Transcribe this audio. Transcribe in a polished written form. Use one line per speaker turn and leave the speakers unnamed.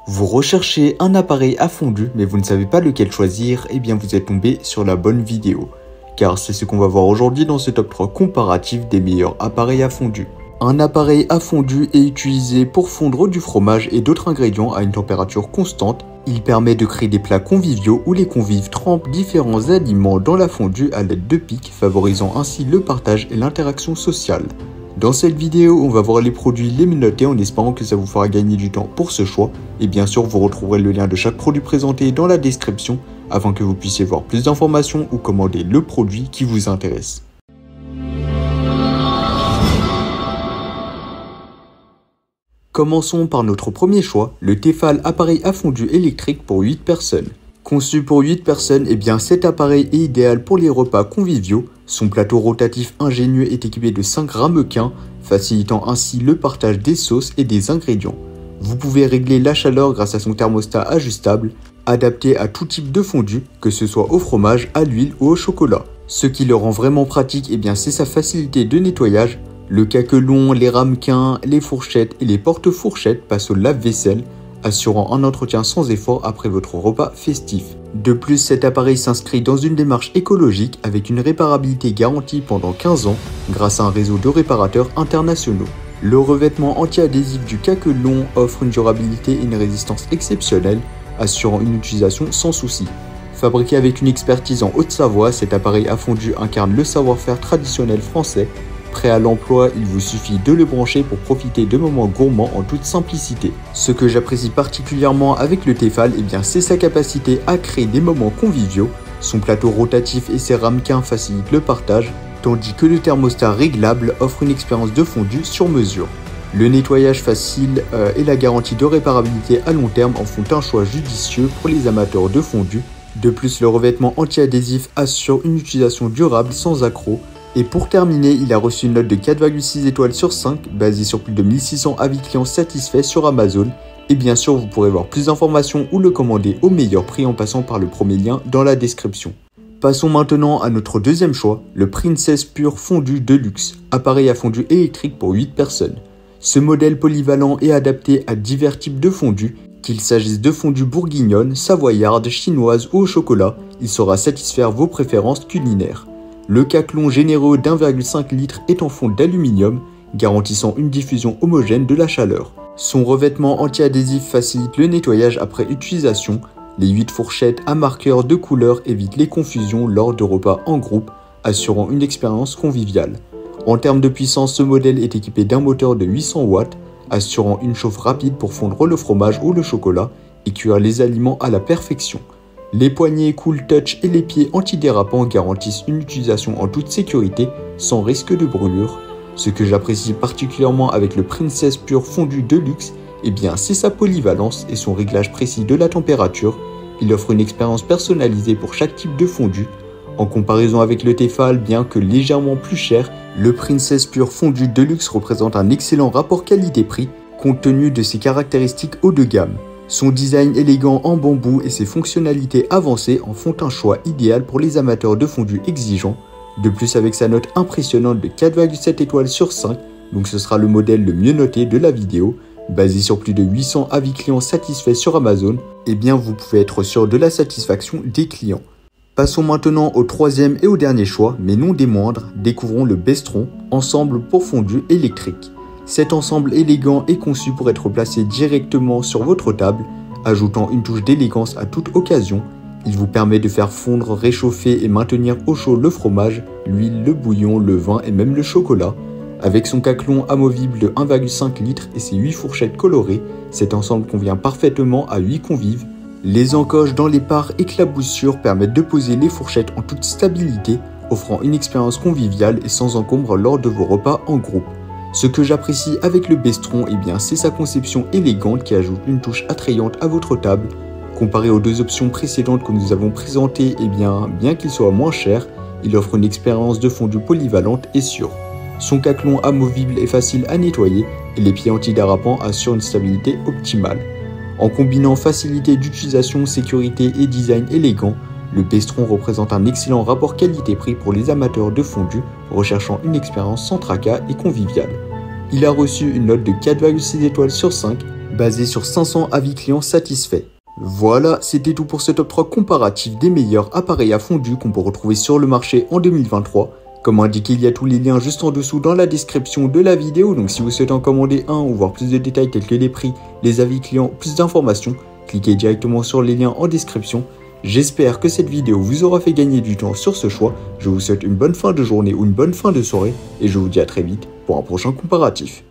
Vous recherchez un appareil à fondu mais vous ne savez pas lequel choisir, eh bien vous êtes tombé sur la bonne vidéo. Car c'est ce qu'on va voir aujourd'hui dans ce top 3 comparatif des meilleurs appareils à fondu. Un appareil à fondu est utilisé pour fondre du fromage et d'autres ingrédients à une température constante. Il permet de créer des plats conviviaux où les convives trempent différents aliments dans la fondue à l'aide de pics, favorisant ainsi le partage et l'interaction sociale. Dans cette vidéo, on va voir les produits, les menotter en espérant que ça vous fera gagner du temps pour ce choix. Et bien sûr, vous retrouverez le lien de chaque produit présenté dans la description afin que vous puissiez voir plus d'informations ou commander le produit qui vous intéresse. Commençons par notre premier choix, le Tefal appareil à fondu électrique pour 8 personnes. Conçu pour 8 personnes, eh bien cet appareil est idéal pour les repas conviviaux. Son plateau rotatif ingénieux est équipé de 5 ramequins, facilitant ainsi le partage des sauces et des ingrédients. Vous pouvez régler la chaleur grâce à son thermostat ajustable, adapté à tout type de fondu, que ce soit au fromage, à l'huile ou au chocolat. Ce qui le rend vraiment pratique, eh bien c'est sa facilité de nettoyage. Le caquelon, les ramequins, les fourchettes et les porte-fourchettes passent au lave-vaisselle, assurant un entretien sans effort après votre repas festif. De plus, cet appareil s'inscrit dans une démarche écologique avec une réparabilité garantie pendant 15 ans grâce à un réseau de réparateurs internationaux. Le revêtement anti-adhésif du caquelon offre une durabilité et une résistance exceptionnelles, assurant une utilisation sans souci. Fabriqué avec une expertise en Haute-Savoie, cet appareil à fondu incarne le savoir-faire traditionnel français. Prêt à l'emploi, il vous suffit de le brancher pour profiter de moments gourmands en toute simplicité. Ce que j'apprécie particulièrement avec le Tefal, eh bien c'est sa capacité à créer des moments conviviaux. Son plateau rotatif et ses ramequins facilitent le partage, tandis que le thermostat réglable offre une expérience de fondu sur mesure. Le nettoyage facile et la garantie de réparabilité à long terme en font un choix judicieux pour les amateurs de fondu. De plus, le revêtement anti-adhésif assure une utilisation durable sans accroc. Et pour terminer, il a reçu une note de 4,6 étoiles sur 5, basée sur plus de 1600 avis clients satisfaits sur Amazon. Et bien sûr, vous pourrez voir plus d'informations ou le commander au meilleur prix en passant par le premier lien dans la description. Passons maintenant à notre deuxième choix, le Princess Pure Fondu Deluxe, appareil à fondu électrique pour 8 personnes. Ce modèle polyvalent est adapté à divers types de fondus, qu'il s'agisse de fondue bourguignonne, savoyarde, chinoise ou au chocolat, il saura satisfaire vos préférences culinaires. Le caquelon généreux d'1,5 litre est en fonte d'aluminium, garantissant une diffusion homogène de la chaleur. Son revêtement anti-adhésif facilite le nettoyage après utilisation. Les 8 fourchettes à marqueur de couleur évitent les confusions lors de repas en groupe, assurant une expérience conviviale. En termes de puissance, ce modèle est équipé d'un moteur de 800 watts, assurant une chauffe rapide pour fondre le fromage ou le chocolat et cuire les aliments à la perfection. Les poignées Cool Touch et les pieds antidérapants garantissent une utilisation en toute sécurité sans risque de brûlure. Ce que j'apprécie particulièrement avec le Princess Pure Fondu Deluxe, eh bien c'est sa polyvalence et son réglage précis de la température. Il offre une expérience personnalisée pour chaque type de fondu. En comparaison avec le Tefal, bien que légèrement plus cher, le Princess Pure Fondu Deluxe représente un excellent rapport qualité-prix compte tenu de ses caractéristiques haut de gamme. Son design élégant en bambou et ses fonctionnalités avancées en font un choix idéal pour les amateurs de fondu exigeants. De plus, avec sa note impressionnante de 4,7 étoiles sur 5, donc ce sera le modèle le mieux noté de la vidéo, basé sur plus de 800 avis clients satisfaits sur Amazon, eh bien vous pouvez être sûr de la satisfaction des clients. Passons maintenant au troisième et au dernier choix, mais non des moindres, découvrons le Bestron, ensemble pour fondu électrique. Cet ensemble élégant est conçu pour être placé directement sur votre table, ajoutant une touche d'élégance à toute occasion. Il vous permet de faire fondre, réchauffer et maintenir au chaud le fromage, l'huile, le bouillon, le vin et même le chocolat. Avec son caquelon amovible de 1,5 litre et ses 8 fourchettes colorées, cet ensemble convient parfaitement à 8 convives. Les encoches dans les parts éclaboussures permettent de poser les fourchettes en toute stabilité, offrant une expérience conviviale et sans encombre lors de vos repas en groupe. Ce que j'apprécie avec le Bestron, eh bien, c'est sa conception élégante qui ajoute une touche attrayante à votre table. Comparé aux deux options précédentes que nous avons présentées, eh bien qu'il soit moins cher, il offre une expérience de fondu polyvalente et sûre. Son caquelon amovible est facile à nettoyer et les pieds antidérapants assurent une stabilité optimale. En combinant facilité d'utilisation, sécurité et design élégant, le Bestron représente un excellent rapport qualité-prix pour les amateurs de fondu recherchant une expérience sans tracas et conviviale. Il a reçu une note de 4,6 étoiles sur 5, basé sur 500 avis clients satisfaits. Voilà, c'était tout pour ce top 3 comparatif des meilleurs appareils à fondu qu'on peut retrouver sur le marché en 2023. Comme indiqué, il y a tous les liens juste en dessous dans la description de la vidéo, donc si vous souhaitez en commander un ou voir plus de détails tels que les prix, les avis clients, plus d'informations, cliquez directement sur les liens en description. J'espère que cette vidéo vous aura fait gagner du temps sur ce choix. Je vous souhaite une bonne fin de journée ou une bonne fin de soirée et je vous dis à très vite pour un prochain comparatif.